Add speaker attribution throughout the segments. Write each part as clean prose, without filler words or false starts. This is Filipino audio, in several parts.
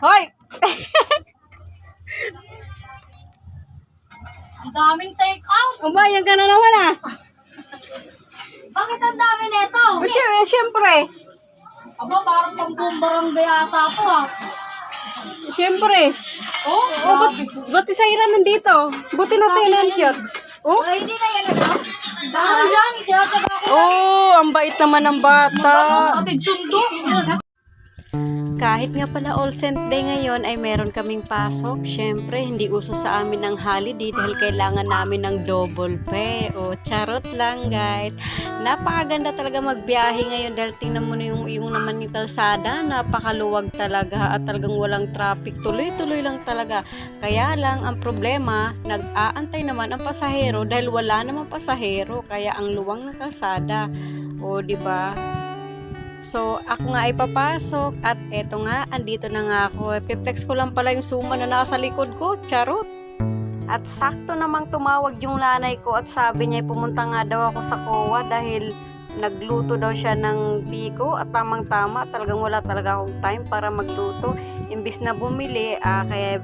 Speaker 1: Hoy!
Speaker 2: Ang daming take out.
Speaker 1: Umayan ka na naman ah.
Speaker 2: Bakit ang dami nito?
Speaker 1: Siyempre.
Speaker 2: Aba, parang pang buong barangay ata po ah.
Speaker 1: Siyempre.
Speaker 2: Oh,
Speaker 1: Ba't si Saira nandito? Buti na sa'yo ng cute. Oh?
Speaker 2: ay, hindi na yan ano? Dahil yan, tinataga ko.
Speaker 1: Oh, ang bait naman ng bata.
Speaker 2: Atid sundo.
Speaker 1: Kahit nga pala All Saint Day ngayon ay meron kaming pasok. Syempre, hindi uso sa amin ang holiday dahil kailangan namin ng double pay. O, charot lang guys. Napakaganda talaga magbiyahe ngayon dahil tingnan mo na yung naman yung kalsada. Napakaluwag talaga at talagang walang traffic. Tuloy-tuloy lang talaga. Kaya lang, ang problema, nag-aantay naman ang pasahero dahil wala namang pasahero. Kaya ang luwang ng kalsada. O, di ba? So, ako nga ay papasok at eto nga, andito na nga ako. Piplex ko lang pala yung suma na nasa likod ko, charot. At sakto namang tumawag yung nanay ko at sabi niya pumunta nga daw ako sa COA dahil nagluto daw siya ng biko at tamang-tama, talagang wala talaga akong time para magluto. Imbis na bumili, kaya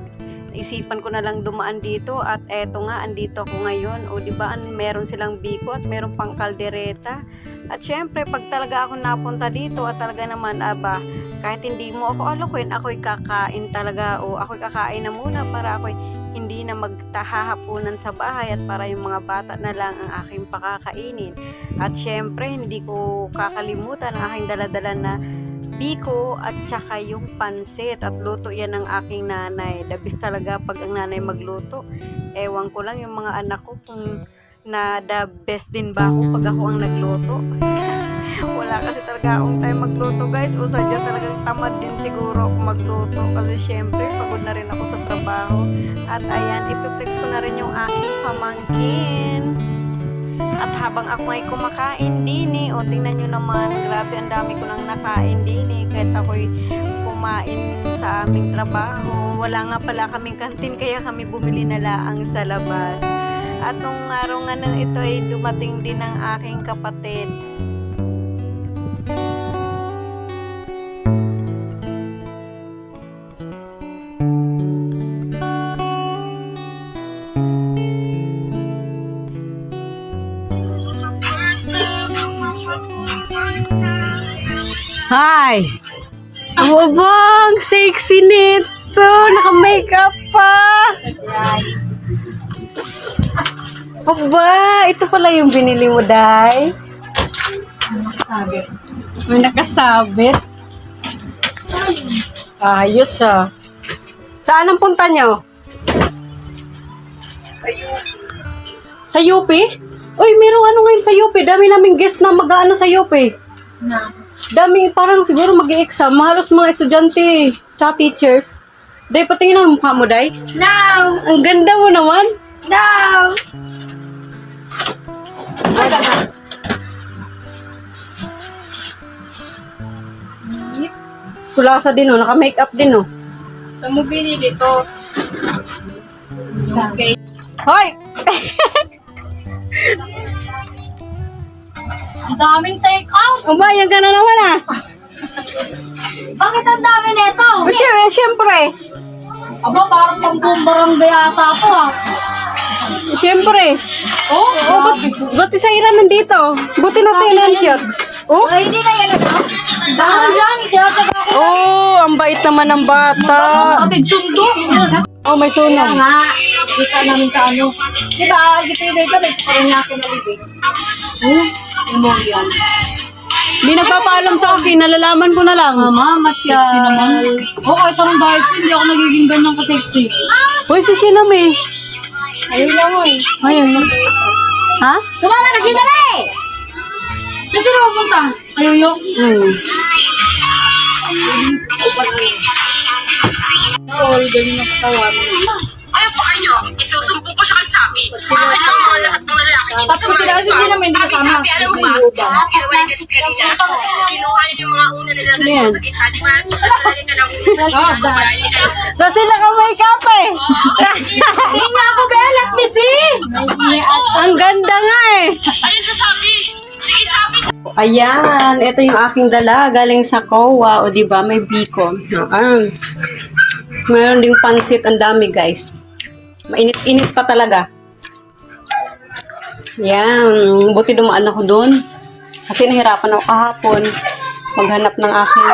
Speaker 1: isipan ko na lang dumaan dito at eto nga, andito ako ngayon. O diba, meron silang biko at meron pang kaldereta. At syempre, pag talaga ako napunta dito at talaga naman, kahit hindi mo ako alokin, ako'y kakain talaga o ako'y kakain na muna para ako'y hindi na magtahahapunan sa bahay at para yung mga bata na lang ang aking pakakainin. At syempre, hindi ko kakalimutan ang aking daladala na biko at saka yung pansit at luto yan ng aking nanay. Dabis talaga pag ang nanay magluto. Ewan ko lang yung mga anak ko kung na the best din ba ako pag ako ang nagluto. Wala kasi talaga akong time magluto guys. O sadya talagang tamad din siguro ako magluto kasi syempre pagod na rin ako sa trabaho. At ayan, ipiplex ko na rin yung aking pamangkin. At habang ako ay kumakain din o tingnan nyo naman, grabe ang dami ko nang nakain din kahit ako'y kumain sa aming trabaho. Wala nga pala kaming kantin kaya kami bumili na laang sa labas. At nung araw nga na ito ay dumating din ang aking kapatid. Hi! Ang bang sexy nito! Naka-makeup pa! Aba, ito pala yung binili mo, Day.
Speaker 2: Nakasabit.
Speaker 1: May nakasabit. Ayos ah. Saan ang punta nyo? Sa UP? Uy, merong ano ngayon sa UP. Dami naming guest na mag-aano sa UP. Dami, parang siguro mag-i-exam. Halos mga estudyante, tsaka teachers. Day, patingin ang mukha mo, Day.
Speaker 2: Now!
Speaker 1: Ang ganda mo naman.
Speaker 2: Now!
Speaker 1: Kulasa din naka-makeup din
Speaker 2: Saan mo binili to? Okay.
Speaker 1: Hoy!
Speaker 2: Ang daming take out.
Speaker 1: Umayan ka na naman ah.
Speaker 2: Bakit ang dami nito?
Speaker 1: Siyempre.
Speaker 2: Aba, parang pang buong barangay ata po ah.
Speaker 1: Siyempre.
Speaker 2: Oh,
Speaker 1: Ba't si Saira nandito? Buti na sa'yo ng cute. Oh?
Speaker 2: ay, hindi na yan ano? Dahil yan, tinataga ko.
Speaker 1: Oh, ang bait naman ng bata.
Speaker 2: Atid sundo.
Speaker 1: Oh, may
Speaker 2: Kaya
Speaker 1: sunog.
Speaker 2: nga, gusto namin ka ano. Diba, dito yung dito, may parang nakin na libig. Yung mo yan.
Speaker 1: Hindi nagpapaalam sa akin, nalalaman ko na lang.
Speaker 2: Mama, sexy naman. Oh, kahit anong diet ko, hindi ako nagiging ganyan ka-sexy.
Speaker 1: Hoy, si Shinami.
Speaker 2: Ayun lang mo eh.
Speaker 1: Ayun. Ha?
Speaker 2: Tumama na si Dami! Saan sila pupunta? Ayuyo? Oo, galing ng katawan.
Speaker 3: Ayaw pa kayo, isusumbong ko siya kay Sabi. Bakit ang mga lahat ng lalaki dito
Speaker 2: Tapos sila kasi siya naman hindi kasama.
Speaker 3: Sabi, alam mo ba? Kinuha niya kasi kanina. Kinuha niya yung mga una nilalagay
Speaker 1: Yan.
Speaker 3: mo sa gitna, di ba? Nilalagay ka ng una sa gitna. Hindi kayo.
Speaker 1: Kasi naka-makeup eh.
Speaker 2: Tingin nga ako, Belle, let me see!
Speaker 1: Ang ganda nga eh.
Speaker 3: Ayun siya Sabi. Sige Sabi.
Speaker 1: Ayan, ito yung aking dala galing sa COA. O diba, may beacon. Meron ding pansit, ang dami guys. Mainit-init pa talaga. Yan, buti dumaan ako doon. Kasi nahirapan ako kahapon maghanap ng aking